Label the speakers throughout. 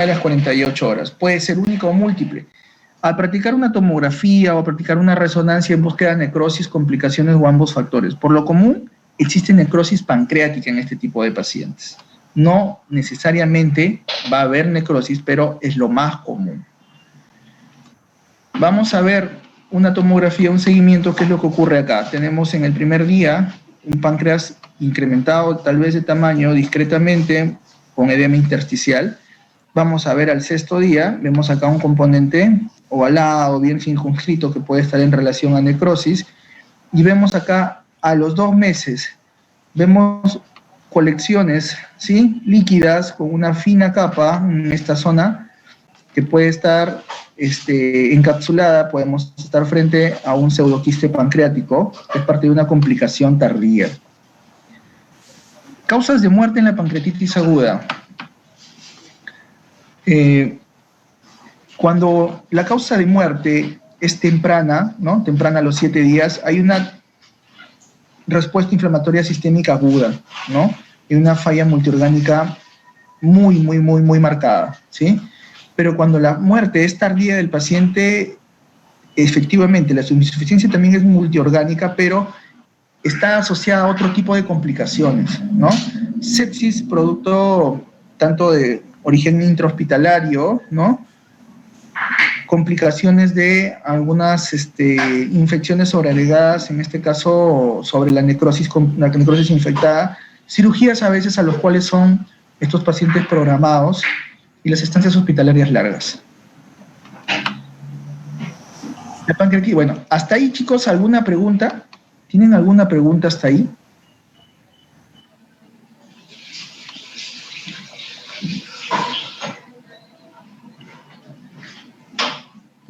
Speaker 1: de las 48 horas. Puede ser única o múltiple. Al practicar una tomografía o practicar una resonancia en búsqueda de necrosis, complicaciones o ambos factores. Por lo común, existe necrosis pancreática en este tipo de pacientes. No necesariamente va a haber necrosis, pero es lo más común. Vamos a ver una tomografía, un seguimiento, ¿qué es lo que ocurre acá? Tenemos en el primer día un páncreas incrementado, tal vez de tamaño, discretamente, con edema intersticial. Vamos a ver al sexto día, vemos acá un componente ovalado, bien circunscrito, que puede estar en relación a necrosis, y vemos acá a los 2 meses, vemos colecciones, ¿sí?, líquidas con una fina capa en esta zona que puede estar encapsulada. Podemos estar frente a un pseudoquiste pancreático, que es parte de una complicación tardía. Causas de muerte en la pancreatitis aguda. Cuando la causa de muerte es temprana, ¿no?, temprana a los 7 días, hay una respuesta inflamatoria sistémica aguda, ¿no?, y una falla multiorgánica muy marcada, ¿sí? Pero cuando la muerte es tardía del paciente, efectivamente la insuficiencia también es multiorgánica, pero está asociada a otro tipo de complicaciones, ¿no? Sepsis, producto tanto de origen intrahospitalario, ¿no?, complicaciones de algunas infecciones sobreagregadas, en este caso sobre la necrosis infectada, cirugías a veces a los cuales son estos pacientes programados, y las estancias hospitalarias largas. La pancreatitis, bueno, hasta ahí, chicos, ¿alguna pregunta? ¿Tienen alguna pregunta hasta ahí?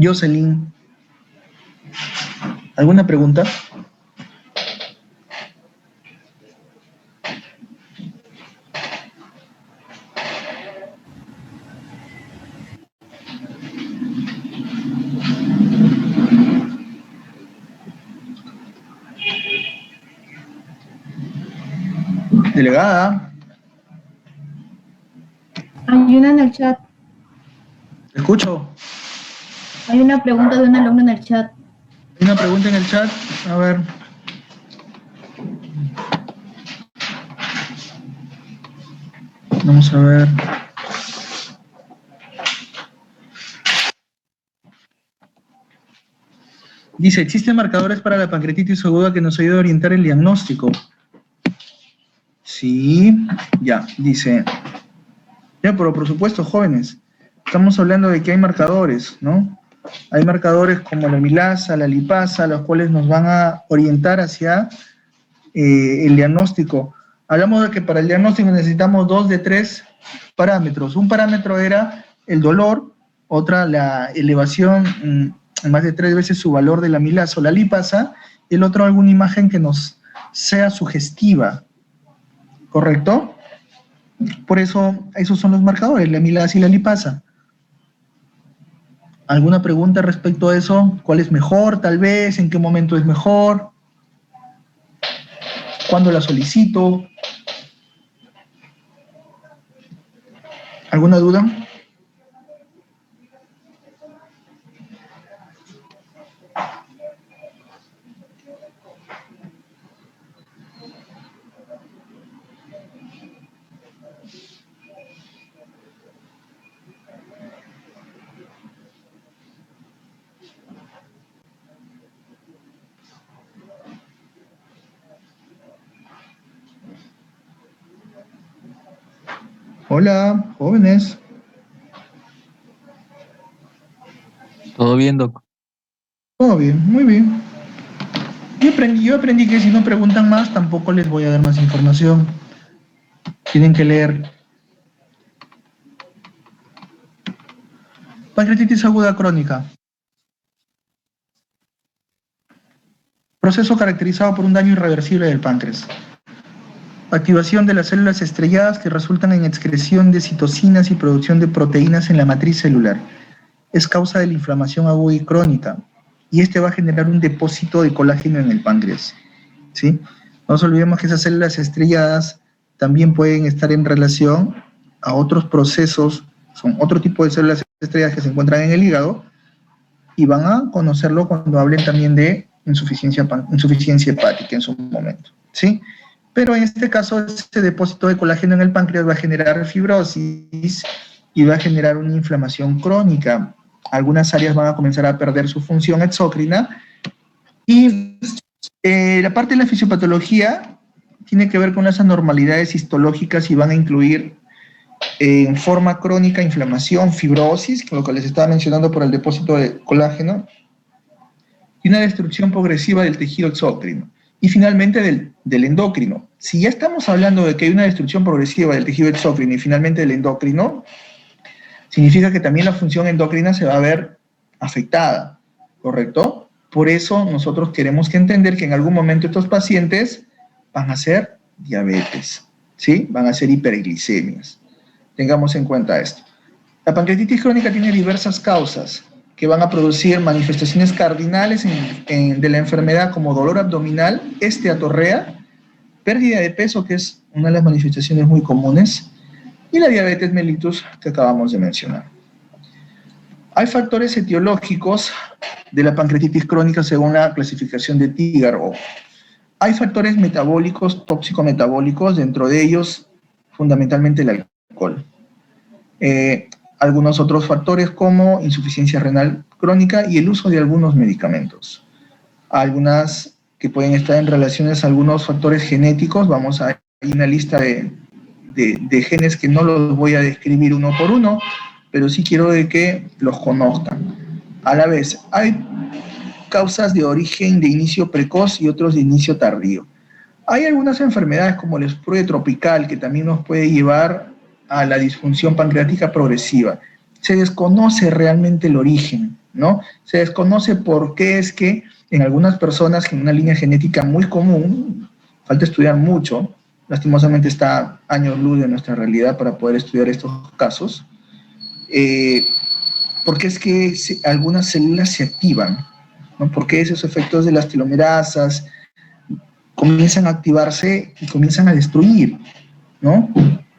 Speaker 1: Jocelyn, ¿alguna pregunta? Delegada.
Speaker 2: Hay una en el chat.
Speaker 1: Escucho.
Speaker 2: Hay una pregunta de un alumno en el chat.
Speaker 1: Hay una pregunta en el chat. A ver. Vamos a ver. Dice, ¿existen marcadores para la pancreatitis aguda que nos ayuden a orientar el diagnóstico? Sí, ya, dice. Ya, pero por supuesto, jóvenes, estamos hablando de que hay marcadores, ¿no? Hay marcadores como la amilasa, la lipasa, los cuales nos van a orientar hacia el diagnóstico. Hablamos de que para el diagnóstico necesitamos 2 de 3 parámetros. Un parámetro era el dolor, otra la elevación más de 3 veces su valor de la amilasa o la lipasa, y el otro alguna imagen que nos sea sugestiva, ¿correcto? Por eso, esos son los marcadores, la amilasa y la lipasa. ¿Alguna pregunta respecto a eso? ¿Cuál es mejor, tal vez? ¿En qué momento es mejor? ¿Cuándo la solicito? ¿Alguna duda? Hola, jóvenes.
Speaker 3: Todo bien, Doc.
Speaker 1: Todo bien, muy bien. Yo aprendí que si no preguntan más, tampoco les voy a dar más información. Tienen que leer. Pancreatitis aguda crónica. Proceso caracterizado por un daño irreversible del páncreas. Activación de las células estrelladas que resultan en excreción de citocinas y producción de proteínas en la matriz celular. Es causa de la inflamación aguda y crónica, y este va a generar un depósito de colágeno en el páncreas, ¿sí? No nos olvidemos que esas células estrelladas también pueden estar en relación a otros procesos son otro tipo de células estrellas que se encuentran en el hígado, y van a conocerlo cuando hablen también de insuficiencia hepática en su momento, ¿sí? Pero en este caso, ese depósito de colágeno en el páncreas va a generar fibrosis y va a generar una inflamación crónica. Algunas áreas van a comenzar a perder su función exócrina y la parte de la fisiopatología tiene que ver con las anormalidades histológicas y van a incluir en forma crónica inflamación, fibrosis, lo que les estaba mencionando por el depósito de colágeno, y una destrucción progresiva del tejido exócrino. Y finalmente del endocrino. Si ya estamos hablando de que hay una destrucción progresiva del tejido exócrino y finalmente del endocrino, significa que también la función endocrina se va a ver afectada, ¿correcto? Por eso nosotros queremos que entender que en algún momento estos pacientes van a ser diabetes, ¿sí? Van a ser hiperglicemias. Tengamos en cuenta esto. La pancreatitis crónica tiene diversas causas que van a producir manifestaciones cardinales de la enfermedad como dolor abdominal, esteatorrea, pérdida de peso, que es una de las manifestaciones muy comunes, y la diabetes mellitus que acabamos de mencionar. Hay factores etiológicos de la pancreatitis crónica según la clasificación de Tigard. Hay factores metabólicos, tóxico-metabólicos, dentro de ellos fundamentalmente el alcohol. Algunos otros factores como insuficiencia renal crónica y el uso de algunos medicamentos. Algunas que pueden estar en relaciones a algunos factores genéticos, hay una lista de genes que no los voy a describir uno por uno, pero sí quiero de que los conozcan. A la vez, hay causas de origen de inicio precoz y otros de inicio tardío. Hay algunas enfermedades como el sprue tropical que también nos puede llevar a la disfunción pancreática progresiva. Se desconoce realmente el origen, ¿no? Se desconoce por qué es que en algunas personas en una línea genética muy común, falta estudiar mucho, lastimosamente está años luz de nuestra realidad para poder estudiar estos casos, porque es que algunas células se activan, ¿no? Porque esos efectos de las telomerasas comienzan a activarse y comienzan a destruir, ¿no?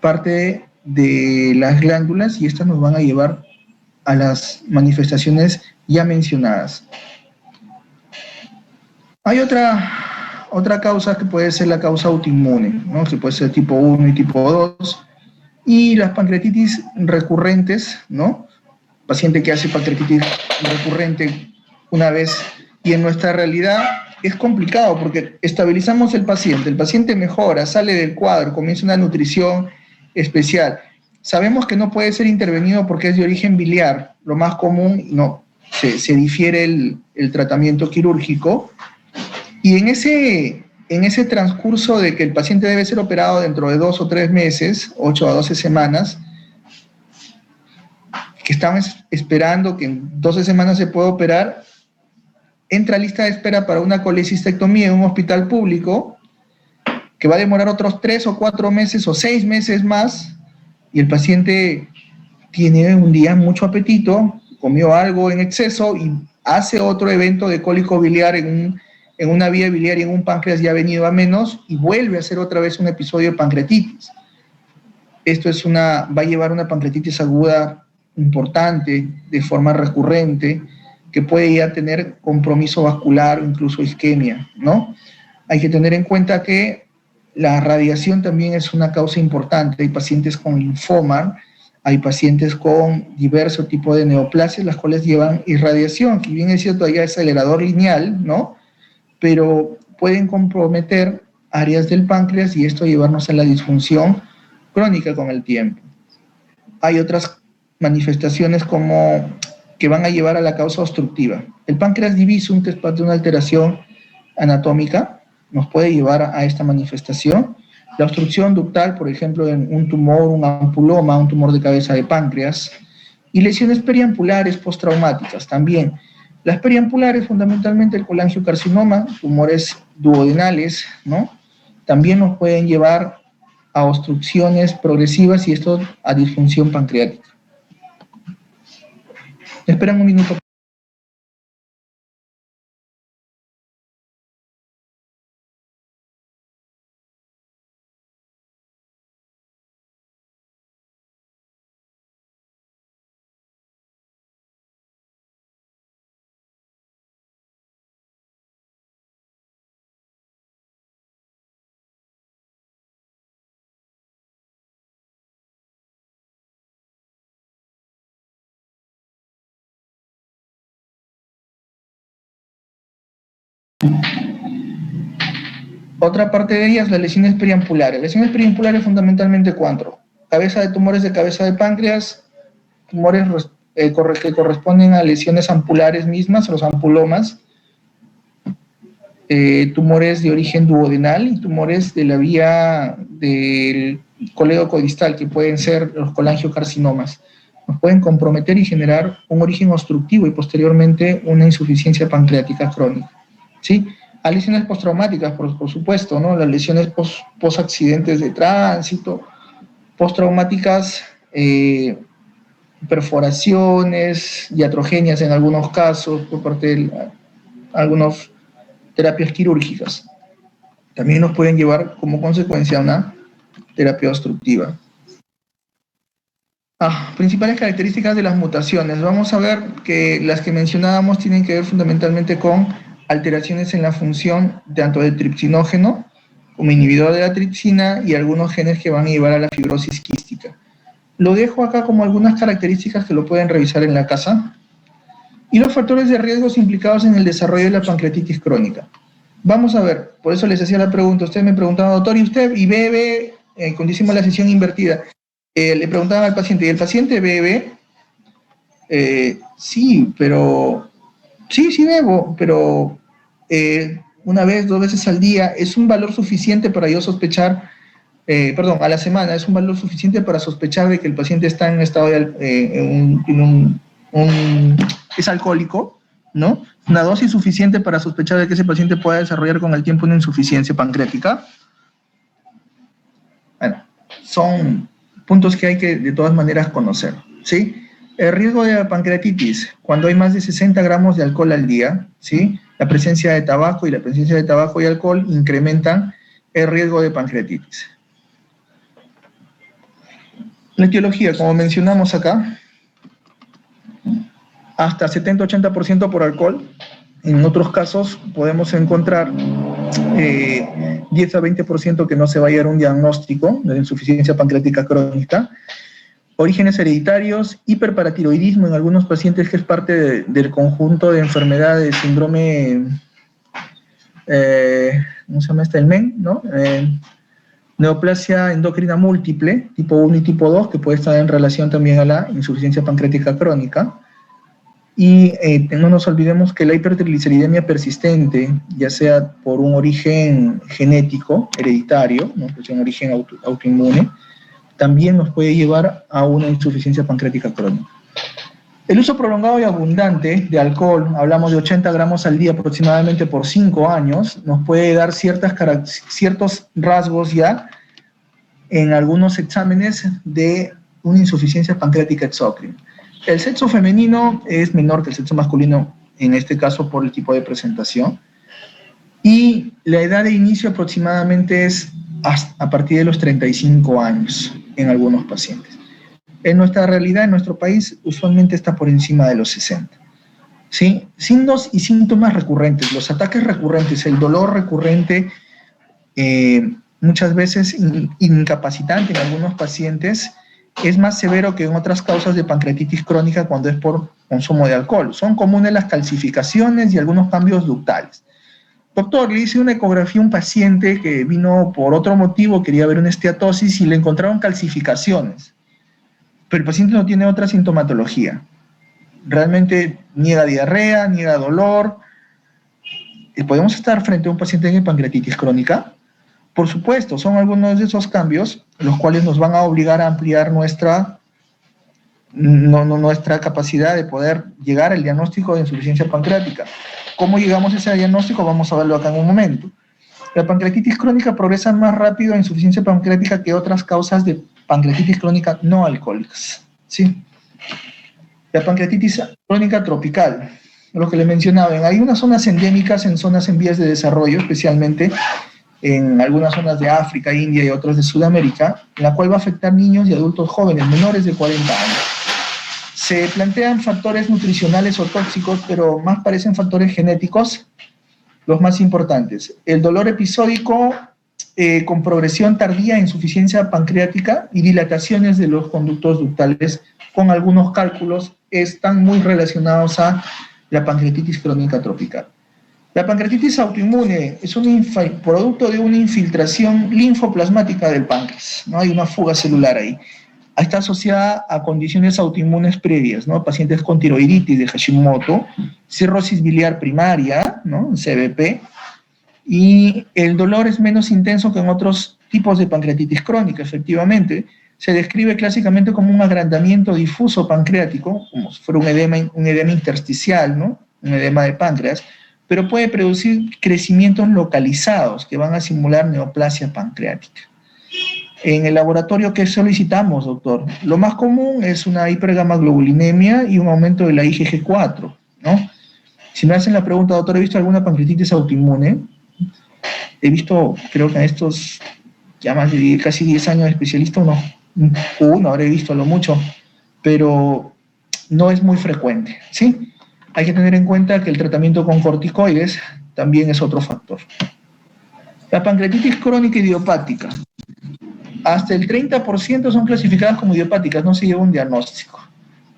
Speaker 1: Parte de las glándulas y estas nos van a llevar a las manifestaciones ya mencionadas. Hay otra causa que puede ser la causa autoinmune, ¿no? Que puede ser tipo 1 y tipo 2, y las pancreatitis recurrentes, ¿no? Paciente que hace pancreatitis recurrente una vez, y en nuestra realidad es complicado porque estabilizamos el paciente mejora, sale del cuadro, comienza una nutrición especial. Sabemos que no puede ser intervenido porque es de origen biliar, lo más común, no, se difiere el tratamiento quirúrgico, y en ese transcurso de que el paciente debe ser operado dentro de 2 o 3 meses, 8 a 12 semanas, que estamos esperando que en 12 semanas se pueda operar, entra a lista de espera para una colecistectomía en un hospital público, que va a demorar otros 3 o 4 meses o 6 meses más, y el paciente tiene un día mucho apetito, comió algo en exceso y hace otro evento de cólico biliar en una vía biliar y en un páncreas ya venido a menos, y vuelve a hacer otra vez un episodio de pancreatitis. Esto va a llevar una pancreatitis aguda importante, de forma recurrente, que puede ya tener compromiso vascular o incluso isquemia, ¿no? Hay que tener en cuenta que la radiación también es una causa importante. Hay pacientes con linfoma, hay pacientes con diversos tipos de neoplasias, las cuales llevan irradiación, que bien es cierto, hay acelerador lineal, ¿no? Pero pueden comprometer áreas del páncreas y esto llevarnos a la disfunción crónica con el tiempo. Hay otras manifestaciones como que van a llevar a la causa obstructiva. El páncreas divisum, que es parte de una alteración anatómica, nos puede llevar a esta manifestación. La obstrucción ductal, por ejemplo, en un tumor, un ampuloma, un tumor de cabeza de páncreas, y lesiones periampulares postraumáticas también. Las periampulares, fundamentalmente el colangiocarcinoma, tumores duodenales, ¿no? También nos pueden llevar a obstrucciones progresivas y esto a disfunción pancreática. Esperan un minuto. Otra parte de ellas, las lesiones periampulares. Lesiones periampulares fundamentalmente cuatro. Tumores de cabeza de páncreas, tumores que corresponden a lesiones ampulares mismas, los ampulomas, tumores de origen duodenal y tumores de la vía del coledoco-distal, que pueden ser los colangiocarcinomas. Nos pueden comprometer y generar un origen obstructivo y posteriormente una insuficiencia pancreática crónica, ¿sí? Hay lesiones postraumáticas, por supuesto, ¿no? Las lesiones post-accidentes de tránsito, postraumáticas, perforaciones iatrogéneas en algunos casos por parte de algunas terapias quirúrgicas. También nos pueden llevar como consecuencia a una terapia obstructiva. Principales características de las mutaciones. Vamos a ver que las que mencionábamos tienen que ver fundamentalmente con alteraciones en la función tanto del tripsinógeno como inhibidor de la tripsina y algunos genes que van a llevar a la fibrosis quística. Lo dejo acá como algunas características que lo pueden revisar en la casa. Y los factores de riesgos implicados en el desarrollo de la pancreatitis crónica. Vamos a ver, por eso les hacía la pregunta. Usted me preguntaba, doctor, ¿y usted y bebe? Cuando hicimos la sesión invertida, le preguntaban al paciente, ¿y el paciente bebe? Sí, pero... Sí bebo, pero una vez, 2 veces al día es un valor suficiente para yo sospechar, a la semana, es un valor suficiente para sospechar de que el paciente está en estado de, es alcohólico, ¿no? Una dosis suficiente para sospechar de que ese paciente pueda desarrollar con el tiempo una insuficiencia pancreática. Bueno, son puntos que hay que de todas maneras conocer, ¿sí? El riesgo de la pancreatitis, cuando hay más de 60 gramos de alcohol al día, ¿sí? La presencia de tabaco y alcohol incrementan el riesgo de pancreatitis. La etiología, como mencionamos acá, hasta 70-80% por alcohol. En otros casos podemos encontrar 10 a 20% que no se va a llegar a un diagnóstico de insuficiencia pancreática crónica. Orígenes hereditarios, hiperparatiroidismo en algunos pacientes, que es parte del conjunto de enfermedades, síndrome, ¿cómo se llama el MEN? ¿No? Neoplasia endocrina múltiple, tipo 1 y tipo 2, que puede estar en relación también a la insuficiencia pancreática crónica. Y no nos olvidemos que la hipertrigliceridemia persistente, ya sea por un origen genético, hereditario, ¿no? Pues un origen autoinmune, también nos puede llevar a una insuficiencia pancreática crónica. El uso prolongado y abundante de alcohol, hablamos de 80 gramos al día aproximadamente por 5 años, nos puede dar ciertos rasgos ya en algunos exámenes de una insuficiencia pancreática exócrina. El sexo femenino es menor que el sexo masculino, en este caso por el tipo de presentación, y la edad de inicio aproximadamente es a partir de los 35 años en algunos pacientes. En nuestra realidad, en nuestro país, usualmente está por encima de los 60. ¿Sí? Signos y síntomas recurrentes, los ataques recurrentes, el dolor recurrente, muchas veces incapacitante en algunos pacientes, es más severo que en otras causas de pancreatitis crónica cuando es por consumo de alcohol. Son comunes las calcificaciones y algunos cambios ductales. Doctor, le hice una ecografía a un paciente que vino por otro motivo, quería ver una esteatosis y le encontraron calcificaciones, pero el paciente no tiene otra sintomatología. Realmente niega diarrea, niega dolor. ¿Podemos estar frente a un paciente en pancreatitis crónica? Por supuesto, son algunos de esos cambios los cuales nos van a obligar a ampliar nuestra capacidad de poder llegar al diagnóstico de insuficiencia pancreática. ¿Cómo llegamos a ese diagnóstico? Vamos a verlo acá en un momento. La pancreatitis crónica progresa más rápido a insuficiencia pancreática que otras causas de pancreatitis crónica no alcohólicas, ¿sí? La pancreatitis crónica tropical, lo que le mencionaba, hay unas zonas endémicas en zonas en vías de desarrollo, especialmente en algunas zonas de África, India y otras de Sudamérica, en la cual va a afectar niños y adultos jóvenes, menores de 40 años. Se plantean factores nutricionales o tóxicos, pero más parecen factores genéticos los más importantes. El dolor episódico con progresión tardía, insuficiencia pancreática y dilataciones de los conductos ductales, con algunos cálculos, están muy relacionados a la pancreatitis crónica tropical. La pancreatitis autoinmune es un producto de una infiltración linfoplasmática del páncreas, ¿no? Hay una fuga celular ahí. Está asociada a condiciones autoinmunes previas, ¿no? Pacientes con tiroiditis de Hashimoto, cirrosis biliar primaria, ¿no? CBP, y el dolor es menos intenso que en otros tipos de pancreatitis crónica, efectivamente. Se describe clásicamente como un agrandamiento difuso pancreático, como si fuera un edema intersticial, ¿no? Un edema de páncreas, pero puede producir crecimientos localizados que van a simular neoplasia pancreática. En el laboratorio, ¿qué solicitamos, doctor? Lo más común es una hipergamaglobulinemia y un aumento de la IgG4, ¿no? Si me hacen la pregunta, doctor, ¿he visto alguna pancreatitis autoinmune? He visto, creo que en estos ya más de casi 10 años de especialista, uno habré visto a lo mucho, pero no es muy frecuente, ¿sí? Hay que tener en cuenta que el tratamiento con corticoides también es otro factor. La pancreatitis crónica idiopática. Hasta el 30% son clasificadas como idiopáticas, no se lleva un diagnóstico.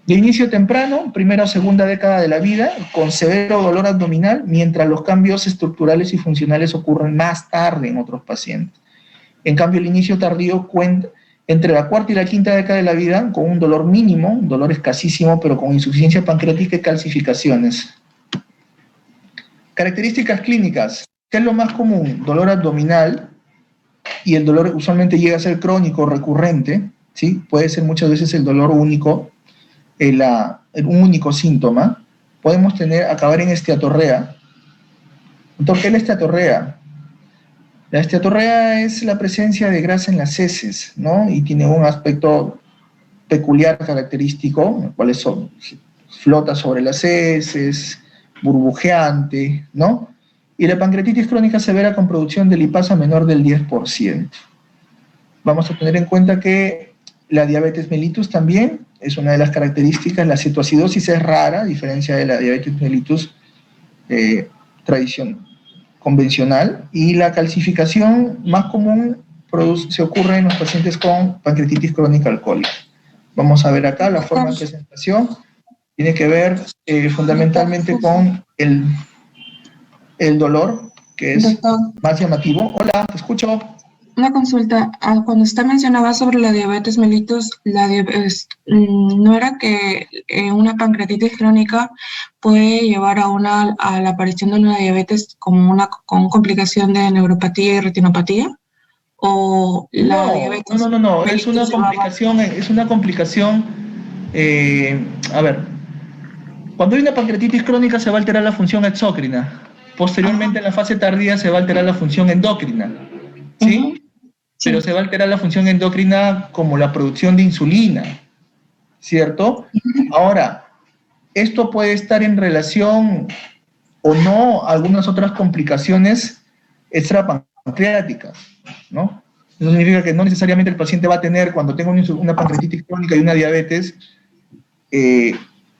Speaker 1: De inicio temprano, primera o segunda década de la vida, con severo dolor abdominal, mientras los cambios estructurales y funcionales ocurren más tarde en otros pacientes. En cambio, el inicio tardío cuenta entre la cuarta y la quinta década de la vida con un dolor mínimo, un dolor escasísimo, pero con insuficiencia pancreática y calcificaciones. Características clínicas. ¿Qué es lo más común? Dolor abdominal, y el dolor usualmente llega a ser crónico, recurrente, ¿sí? Puede ser muchas veces el dolor único, un único síntoma. Podemos acabar en esteatorrea. Entonces, ¿qué es la esteatorrea? La esteatorrea es la presencia de grasa en las heces, ¿no? Y tiene un aspecto peculiar, característico, el cual flota sobre las heces, burbujeante, ¿no? Y la pancreatitis crónica severa con producción de lipasa menor del 10%. Vamos a tener en cuenta que la diabetes mellitus también es una de las características. La cetoacidosis es rara, a diferencia de la diabetes mellitus convencional, y la calcificación más común se ocurre en los pacientes con pancreatitis crónica alcohólica. Vamos a ver acá la forma de presentación. Tiene que ver fundamentalmente con el dolor, que es más llamativo. Hola, te escucho.
Speaker 4: Una consulta. Cuando usted mencionaba sobre la diabetes mellitus, ¿no era que una pancreatitis crónica puede llevar a la aparición de una diabetes con complicación de neuropatía y retinopatía? ¿O la diabetes
Speaker 1: No, es una complicación, a ver, cuando hay una pancreatitis crónica se va a alterar la función exócrina. Posteriormente, en la fase tardía, se va a alterar la función endocrina, ¿sí? Pero se va a alterar la función endocrina como la producción de insulina, ¿cierto? Ahora, esto puede estar en relación o no a algunas otras complicaciones extrapancreáticas, ¿no? Eso significa que no necesariamente el paciente va a tener, cuando tenga una pancreatitis crónica y una diabetes,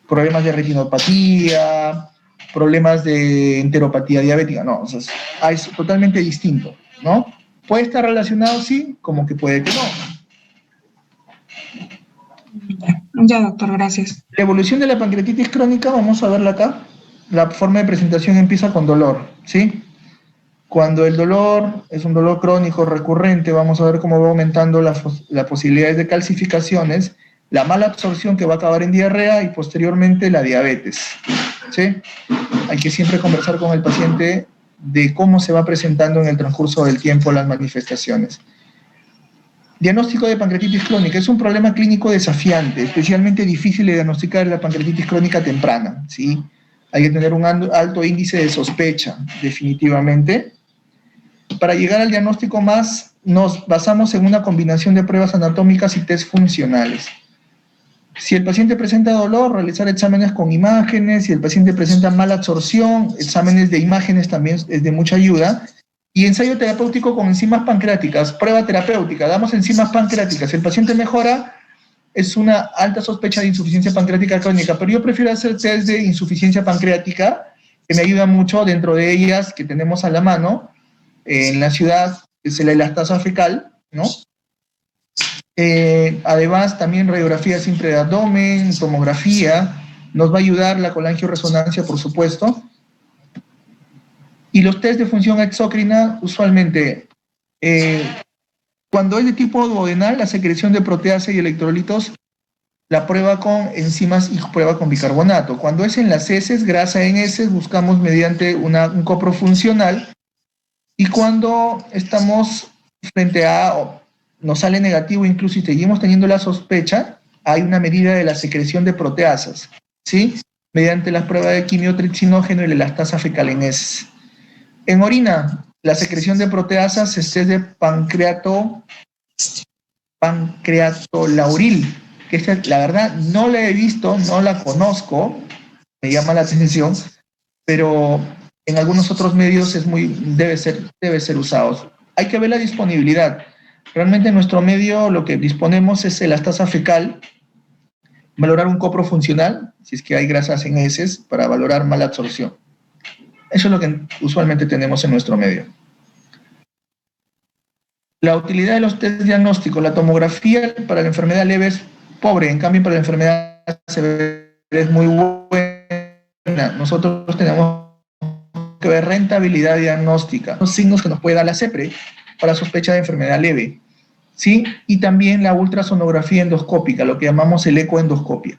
Speaker 1: problemas de retinopatía, problemas de enteropatía diabética, no, o sea, es totalmente distinto, ¿no? ¿Puede estar relacionado? Sí, como que puede que no.
Speaker 4: Ya, doctor, gracias.
Speaker 1: La evolución de la pancreatitis crónica, vamos a verla acá. La forma de presentación empieza con dolor, ¿sí? Cuando el dolor es un dolor crónico recurrente, vamos a ver cómo va aumentando las posibilidades de calcificaciones, la mala absorción que va a acabar en diarrea y posteriormente la diabetes, ¿sí? Hay que siempre conversar con el paciente de cómo se va presentando en el transcurso del tiempo las manifestaciones. Diagnóstico de pancreatitis crónica es un problema clínico desafiante, especialmente difícil de diagnosticar la pancreatitis crónica temprana, ¿sí? Hay que tener un alto índice de sospecha, definitivamente. Para llegar al diagnóstico nos basamos en una combinación de pruebas anatómicas y test funcionales. Si el paciente presenta dolor, realizar exámenes con imágenes. Si el paciente presenta mala absorción, exámenes de imágenes también es de mucha ayuda. Y ensayo terapéutico con enzimas pancreáticas, prueba terapéutica, damos enzimas pancreáticas. El paciente mejora, es una alta sospecha de insuficiencia pancreática crónica, pero yo prefiero hacer test de insuficiencia pancreática, que me ayuda mucho, dentro de ellas que tenemos a la mano, en la ciudad, es la elastasa fecal, ¿no? Además, también radiografía simple de abdomen, tomografía, nos va a ayudar la colangioresonancia, por supuesto. Y los test de función exócrina, usualmente, cuando es de tipo duodenal, la secreción de proteasa y electrolitos, la prueba con enzimas y prueba con bicarbonato. Cuando es en las heces, grasa en heces, buscamos mediante un coprofuncional. Y cuando estamos frente a, nos sale negativo incluso y seguimos teniendo la sospecha, hay una medida de la secreción de proteasas, ¿sí? Mediante las pruebas de quimiotripsinógeno y la elastasa fecal en heces. En orina, la secreción de proteasas es de pancreatolauril, que esta, la verdad no la he visto, no la conozco, me llama la atención, pero en algunos otros medios debe ser usado. Hay que ver la disponibilidad. Realmente en nuestro medio lo que disponemos es elastasa fecal, valorar un coprofuncional, si es que hay grasas en heces, para valorar mala absorción. Eso es lo que usualmente tenemos en nuestro medio. La utilidad de los test diagnósticos, la tomografía para la enfermedad leve es pobre, en cambio para la enfermedad severa es muy buena. Nosotros tenemos que ver rentabilidad diagnóstica, los signos que nos puede dar la CEPRE para sospecha de enfermedad leve, ¿sí? Y también la ultrasonografía endoscópica, lo que llamamos el ecoendoscopia.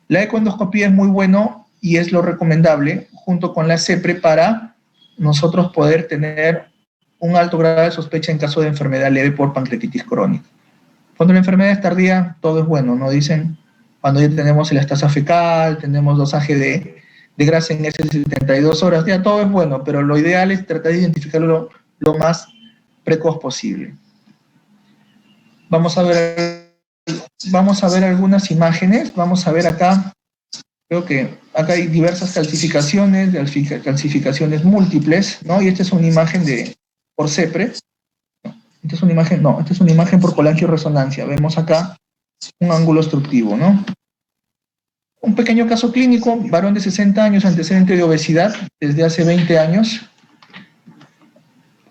Speaker 1: La ecoendoscopia es muy bueno y es lo recomendable junto con la CEPRE para nosotros poder tener un alto grado de sospecha en caso de enfermedad leve por pancreatitis crónica. Cuando la enfermedad es tardía, todo es bueno, ¿no? Dicen, cuando ya tenemos elastasa fecal, tenemos dosaje de grasa en heces de 72 horas, ya todo es bueno, pero lo ideal es tratar de identificarlo lo más precoz posible. Vamos a ver algunas imágenes, vamos a ver acá, creo que acá hay diversas calcificaciones múltiples, ¿no? Y esta es una imagen por CEPRE. Esta es una imagen por colangioresonancia. Vemos acá un ángulo obstructivo, ¿no? Un pequeño caso clínico, varón de 60 años, antecedente de obesidad desde hace 20 años.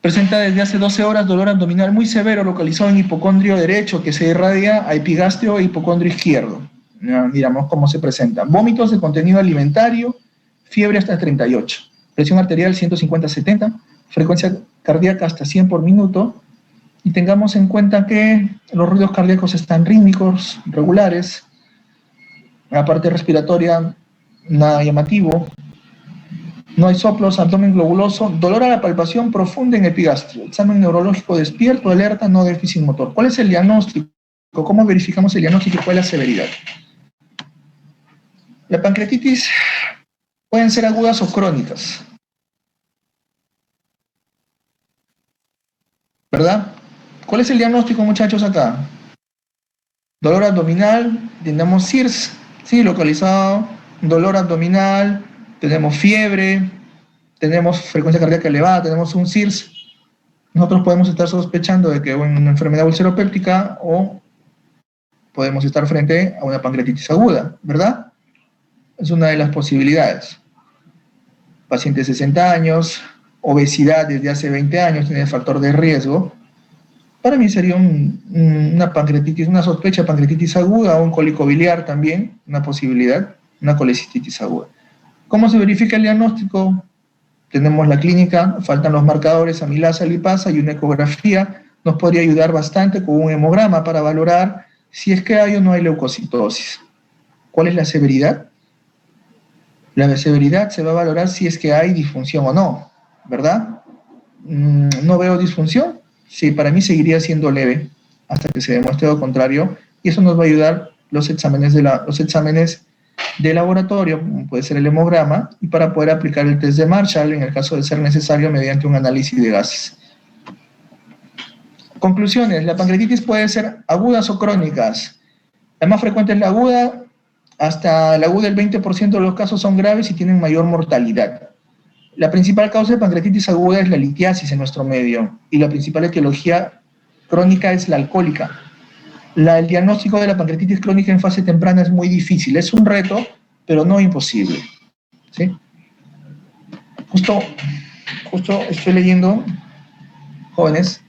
Speaker 1: Presenta desde hace 12 horas dolor abdominal muy severo localizado en hipocondrio derecho que se irradia a epigastrio e hipocondrio izquierdo. Miramos cómo se presenta. Vómitos de contenido alimentario, fiebre hasta 38, presión arterial 150/70, frecuencia cardíaca hasta 100 por minuto. Y tengamos en cuenta que los ruidos cardíacos están rítmicos, regulares. La parte respiratoria, nada llamativo. No hay soplos, abdomen globuloso, dolor a la palpación profunda en epigastrio, examen neurológico despierto, alerta, no déficit motor. ¿Cuál es el diagnóstico? ¿Cómo verificamos el diagnóstico y cuál es la severidad? La pancreatitis pueden ser agudas o crónicas, ¿verdad? ¿Cuál es el diagnóstico, muchachos, acá? Dolor abdominal, tenemos CIRS, sí, localizado, dolor abdominal, tenemos fiebre, tenemos frecuencia cardíaca elevada, tenemos un CIRS. Nosotros podemos estar sospechando de que es una enfermedad ulceropéptica o podemos estar frente a una pancreatitis aguda, ¿verdad? Es una de las posibilidades. Paciente de 60 años, obesidad desde hace 20 años, tiene factor de riesgo. Para mí sería una pancreatitis, una sospecha de pancreatitis aguda o un cólico biliar también, una posibilidad, una colecistitis aguda. ¿Cómo se verifica el diagnóstico? Tenemos la clínica, faltan los marcadores amilasa, lipasa y una ecografía. Nos podría ayudar bastante con un hemograma para valorar si es que hay o no hay leucocitosis. ¿Cuál es la severidad? La severidad se va a valorar si es que hay disfunción o no, ¿verdad? No veo disfunción. Sí, para mí seguiría siendo leve hasta que se demuestre lo contrario, y eso nos va a ayudar los exámenes de laboratorio, puede ser el hemograma, y para poder aplicar el test de Marshall en el caso de ser necesario mediante un análisis de gases. Conclusiones: la pancreatitis puede ser agudas o crónicas. La más frecuente es la aguda, hasta la aguda el 20% de los casos son graves y tienen mayor mortalidad. La principal causa de pancreatitis aguda es la litiasis en nuestro medio, y la principal etiología crónica es la alcohólica. El diagnóstico de la pancreatitis crónica en fase temprana es muy difícil, es un reto, pero no imposible, ¿sí? Justo estoy leyendo, jóvenes,